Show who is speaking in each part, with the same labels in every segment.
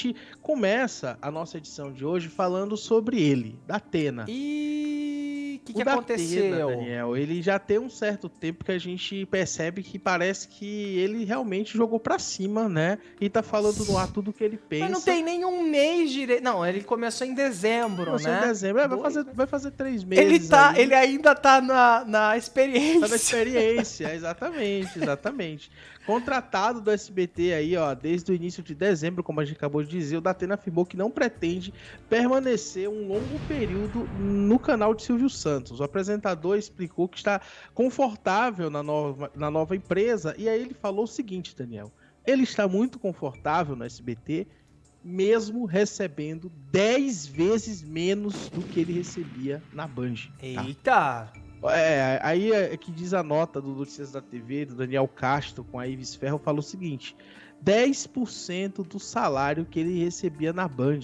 Speaker 1: gente começa a nossa edição de hoje falando sobre ele, Datena.
Speaker 2: E o que
Speaker 1: Datena,
Speaker 2: aconteceu?
Speaker 1: Daniel, ele já tem um certo tempo que a gente percebe que parece que ele realmente jogou pra cima, né? E tá falando no ar tudo o que ele pensa.
Speaker 2: Mas não tem nenhum mês direito. Não, ele começou em dezembro,
Speaker 1: Começou
Speaker 2: né?
Speaker 1: em dezembro. Vai fazer 3 meses
Speaker 2: Ele ainda tá na experiência.
Speaker 1: Tá na experiência, exatamente. Contratado do SBT aí, ó, desde o início de dezembro, como a gente acabou de dizer, o Datena afirmou que não pretende permanecer um longo período no canal de Silvio Santos. O apresentador explicou que está confortável na nova empresa, e aí ele falou o seguinte, Daniel, ele está muito confortável no SBT, mesmo recebendo 10 vezes menos do que ele recebia na Band.
Speaker 2: Eita!
Speaker 1: Aí é que diz a nota do Notícias da TV, do Daniel Castro com a Ives Ferro, fala o seguinte: 10% do salário que ele recebia na Band.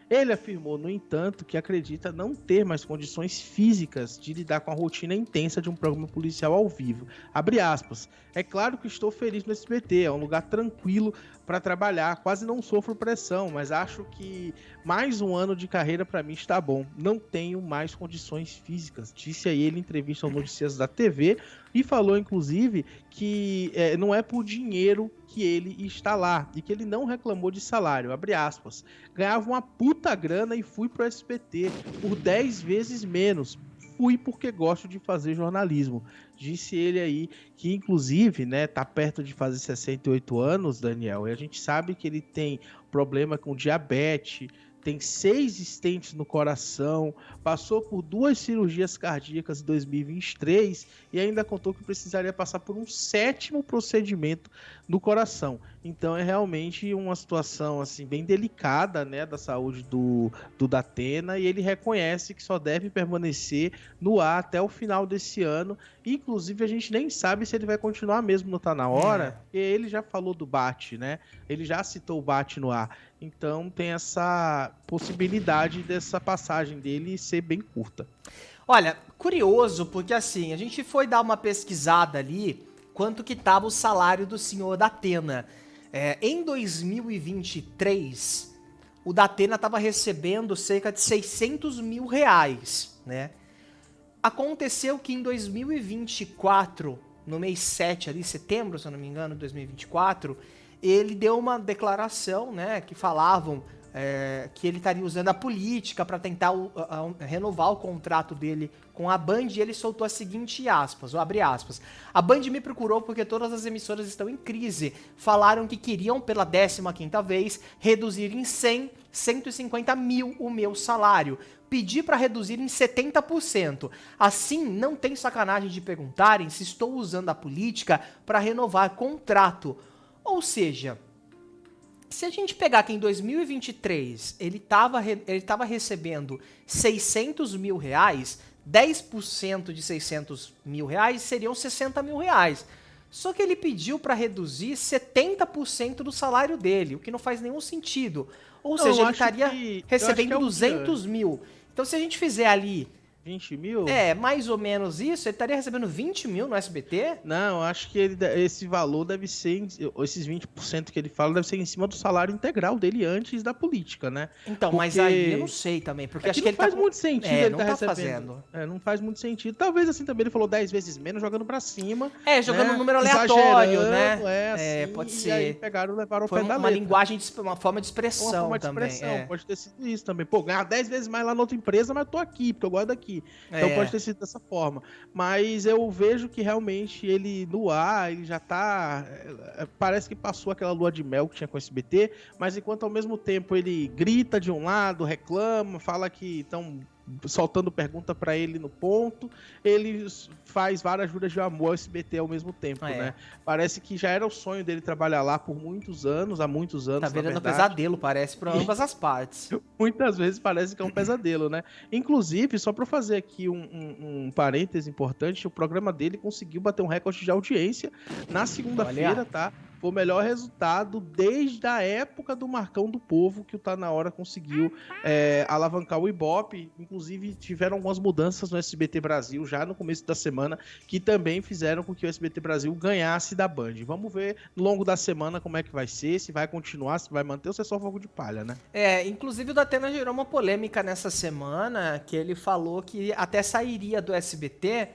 Speaker 1: Ele afirmou, no entanto, que acredita não ter mais condições físicas de lidar com a rotina intensa de um programa policial ao vivo. Abre aspas. É claro que estou feliz no SBT, é um lugar tranquilo para trabalhar, quase não sofro pressão, mas acho que mais um ano de carreira para mim está bom. Não tenho mais condições físicas, disse aí ele em entrevista ao Notícias da TV e falou, inclusive, que não é por dinheiro que ele está lá e que ele não reclamou de salário, abre aspas. Ganhava uma puta grana e fui pro SBT por 10 vezes menos. Fui porque gosto de fazer jornalismo. Disse ele aí que, inclusive, né, tá perto de fazer 68 anos, Daniel, e a gente sabe que ele tem problema com diabetes, tem 6 stents no coração, passou por 2 cirurgias cardíacas em 2023 e ainda contou que precisaria passar por um 7º procedimento no coração. Então é realmente uma situação assim bem delicada, né, da saúde do Datena, e ele reconhece que só deve permanecer no ar até o final desse ano. Inclusive a gente nem sabe se ele vai continuar mesmo no Tá Na Hora, porque ele já falou do BAT, né? Ele já citou o BAT no ar. Então tem essa possibilidade dessa passagem dele ser bem curta.
Speaker 2: Olha, curioso, porque assim, a gente foi dar uma pesquisada ali, quanto que tava o salário do senhor Datena. Em 2023, o Datena tava recebendo cerca de 600 mil reais, né? Aconteceu que em 2024, no mês 7 ali, setembro, se eu não me engano, de 2024, ele deu uma declaração, né, que falavam que ele estaria usando a política para tentar renovar o contrato dele com a Band, e ele soltou a seguinte aspas, ou abre aspas: a Band me procurou porque todas as emissoras estão em crise, falaram que queriam pela 15ª vez reduzir em 150 mil o meu salário, pedi para reduzir em 70%, assim não tem sacanagem de perguntarem se estou usando a política para renovar contrato. Ou seja, se a gente pegar que em 2023 ele tava recebendo 600 mil reais, 10% de 600 mil reais seriam 60 mil reais. Só que ele pediu para reduzir 70% do salário dele, o que não faz nenhum sentido. Ou seja, ele estaria recebendo 200 mil. Então se a gente fizer ali
Speaker 1: 20 mil?
Speaker 2: Mais ou menos isso. Ele estaria recebendo 20 mil no SBT?
Speaker 1: Não, acho que esse valor deve ser, esses 20% que ele fala, deve ser em cima do salário integral dele antes da política, né?
Speaker 2: Então, mas aí eu não sei também, porque acho que ele
Speaker 1: não faz muito sentido ele
Speaker 2: não
Speaker 1: tá
Speaker 2: recebendo.
Speaker 1: fazendo. Não faz muito sentido. Talvez assim também ele falou 10 vezes menos, jogando pra cima.
Speaker 2: Jogando um número aleatório, né? Assim, pode ser.
Speaker 1: E aí levaram o pé da letra.
Speaker 2: Uma linguagem, uma forma de expressão também.
Speaker 1: Pode ter sido isso também. Pô, ganhar 10 vezes mais lá na outra empresa, mas eu tô aqui, porque eu gosto daqui. Então pode ter sido dessa forma. Mas eu vejo que realmente ele no ar, ele já tá... Parece que passou aquela lua de mel que tinha com o SBT, mas enquanto ao mesmo tempo ele grita de um lado, reclama, fala que estão soltando pergunta pra ele no ponto, ele faz várias juras de amor ao SBT ao mesmo tempo, né? Parece que já era o sonho dele trabalhar lá por muitos anos, há muitos anos,
Speaker 2: tá virando um pesadelo, parece, pra ambas as partes.
Speaker 1: muitas vezes parece que é um pesadelo, né? Inclusive, só para fazer aqui um parêntese importante, o programa dele conseguiu bater um recorde de audiência na segunda-feira,
Speaker 2: Olha.
Speaker 1: tá? Foi o melhor resultado desde a época do Marcão do Povo, que o Tá Na Hora conseguiu alavancar o Ibope. Inclusive, tiveram algumas mudanças no SBT Brasil já no começo da semana, que também fizeram com que o SBT Brasil ganhasse da Band. Vamos ver no longo da semana como é que vai ser, se vai continuar, se vai manter ou se é só fogo de palha, né?
Speaker 2: Inclusive o Datena gerou uma polêmica nessa semana, que ele falou que até sairia do SBT,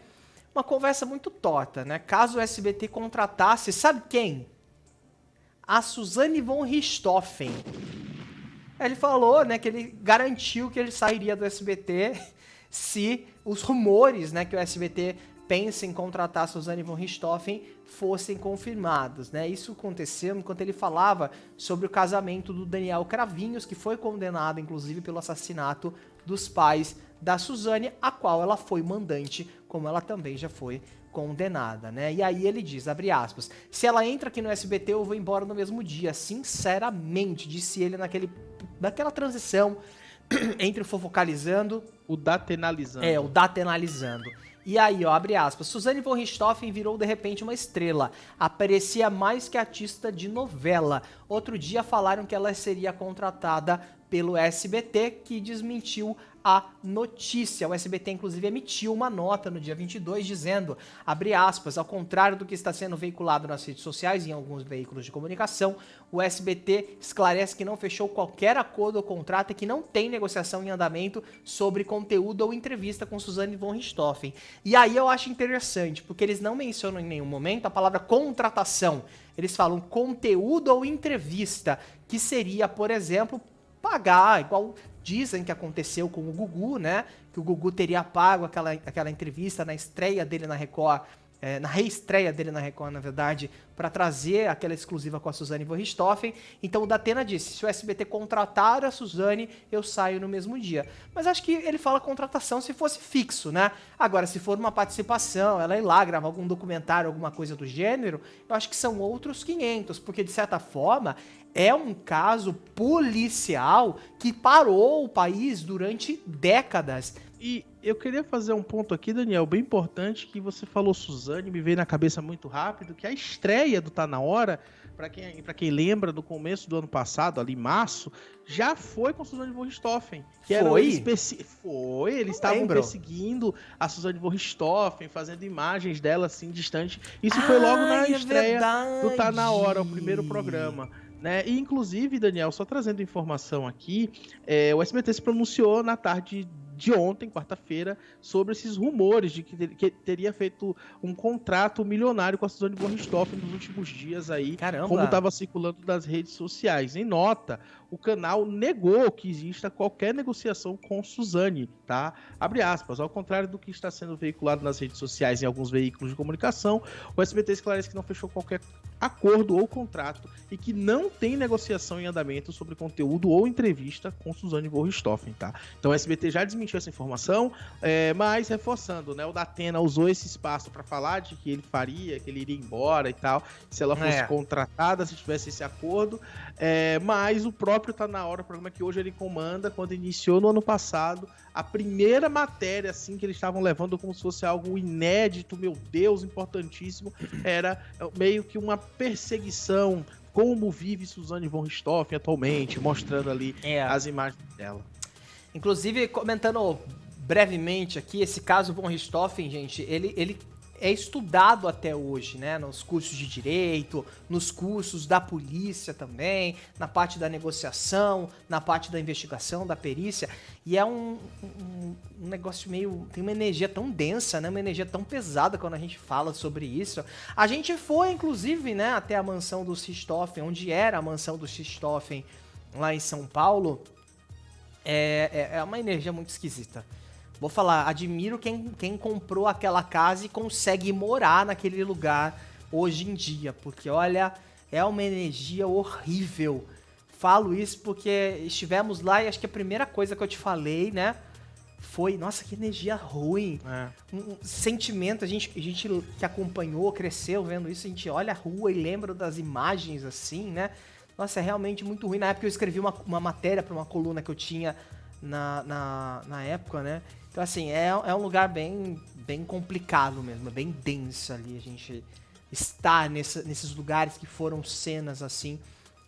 Speaker 2: uma conversa muito torta, né? Caso o SBT contratasse, sabe quem? A Suzane von Richthofen. Ele falou, né, que ele garantiu que ele sairia do SBT se os rumores, né, que o SBT pensa em contratar a Suzane von Richthofen fossem confirmados, né? Isso aconteceu enquanto ele falava sobre o casamento do Daniel Cravinhos, que foi condenado, inclusive, pelo assassinato dos pais da Suzane, a qual ela foi mandante, como ela também já foi condenada, né? E aí ele diz, abre aspas, se ela entra aqui no SBT, eu vou embora no mesmo dia, sinceramente, disse ele naquela transição entre o Fofocalizando...
Speaker 1: O Datenalizando.
Speaker 2: O Datenalizando. E aí, ó, abre aspas, Suzane von Richthofen virou de repente uma estrela, aparecia mais que artista de novela. Outro dia falaram que ela seria contratada pelo SBT, que desmentiu a notícia. O SBT, inclusive, emitiu uma nota no dia 22 dizendo, abre aspas, ao contrário do que está sendo veiculado nas redes sociais e em alguns veículos de comunicação, o SBT esclarece que não fechou qualquer acordo ou contrato e que não tem negociação em andamento sobre conteúdo ou entrevista com Suzane von Richthofen. E aí eu acho interessante, porque eles não mencionam em nenhum momento a palavra contratação. Eles falam conteúdo ou entrevista, que seria, por exemplo, pagar, igual dizem que aconteceu com o Gugu, né? Que o Gugu teria pago aquela entrevista na estreia dele na Record, na reestreia dele na Record, na verdade, para trazer aquela exclusiva com a Suzane von Richthofen. Então o Datena disse, se o SBT contratar a Suzane, eu saio no mesmo dia. Mas acho que ele fala contratação se fosse fixo, né? Agora, se for uma participação, ela ir lá gravar algum documentário, alguma coisa do gênero, eu acho que são outros 500, porque de certa forma é um caso policial que parou o país durante décadas.
Speaker 1: E eu queria fazer um ponto aqui, Daniel, bem importante, que você falou Suzane, me veio na cabeça muito rápido, que a estreia do Tá Na Hora, para quem lembra, do começo do ano passado, ali em março, já foi com Suzane von Richthofen. Foi, eles estavam perseguindo a Suzane von Richthofen, fazendo imagens dela assim, distante. Isso foi logo na estreia do Tá Na Hora, o primeiro programa. Né? E, inclusive, Daniel, só trazendo informação aqui, o SBT se pronunciou na tarde de ontem, quarta-feira, sobre esses rumores de que teria feito um contrato milionário com a Suzane von Richthofen nos últimos dias aí,
Speaker 2: Caramba.
Speaker 1: como estava circulando nas redes sociais. Em nota, o canal negou que exista qualquer negociação com Suzane, tá? Abre aspas, ao contrário do que está sendo veiculado nas redes sociais em alguns veículos de comunicação, o SBT esclarece que não fechou qualquer acordo ou contrato e que não tem negociação em andamento sobre conteúdo ou entrevista com Suzane von Richthofen, tá? Então o SBT já desmentiu essa informação, mas reforçando, né? O Datena usou esse espaço para falar de que ele faria, que ele iria embora e tal, se ela fosse contratada, se tivesse esse acordo, mas o próprio Tá Na Hora, o programa que hoje ele comanda, quando iniciou no ano passado, a primeira matéria, assim, que eles estavam levando como se fosse algo inédito, meu Deus, importantíssimo, era meio que uma perseguição, como vive Suzane von Richthofen atualmente, mostrando ali as imagens dela.
Speaker 2: Inclusive, comentando brevemente aqui, esse caso von Richthofen, gente, ele é estudado até hoje, né, nos cursos de direito, nos cursos da polícia também, na parte da negociação, na parte da investigação, da perícia, e é um negócio meio, tem uma energia tão densa, né, uma energia tão pesada quando a gente fala sobre isso. A gente foi, inclusive, né, até a mansão do Richthofen, onde era a mansão do Richthofen, lá em São Paulo. É uma energia muito esquisita. Vou falar, admiro quem comprou aquela casa e consegue morar naquele lugar hoje em dia, porque olha, é uma energia horrível. Falo isso porque estivemos lá e acho que a primeira coisa que eu te falei, né, foi, nossa, que energia ruim. Um sentimento, a gente que acompanhou, cresceu vendo isso, a gente olha a rua e lembra das imagens assim, né? Nossa, é realmente muito ruim. Na época eu escrevi uma matéria para uma coluna que eu tinha na época, né? Então, assim, é um lugar bem complicado mesmo, é bem denso ali a gente estar nesses lugares que foram cenas assim.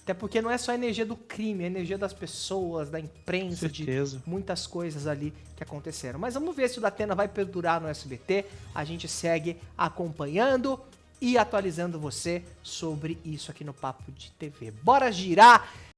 Speaker 2: Até porque não é só a energia do crime, é a energia das pessoas, da imprensa, de muitas coisas ali que aconteceram. Mas vamos ver se o Datena vai perdurar no SBT. A gente segue acompanhando e atualizando você sobre isso aqui no Papo de TV. Bora girar!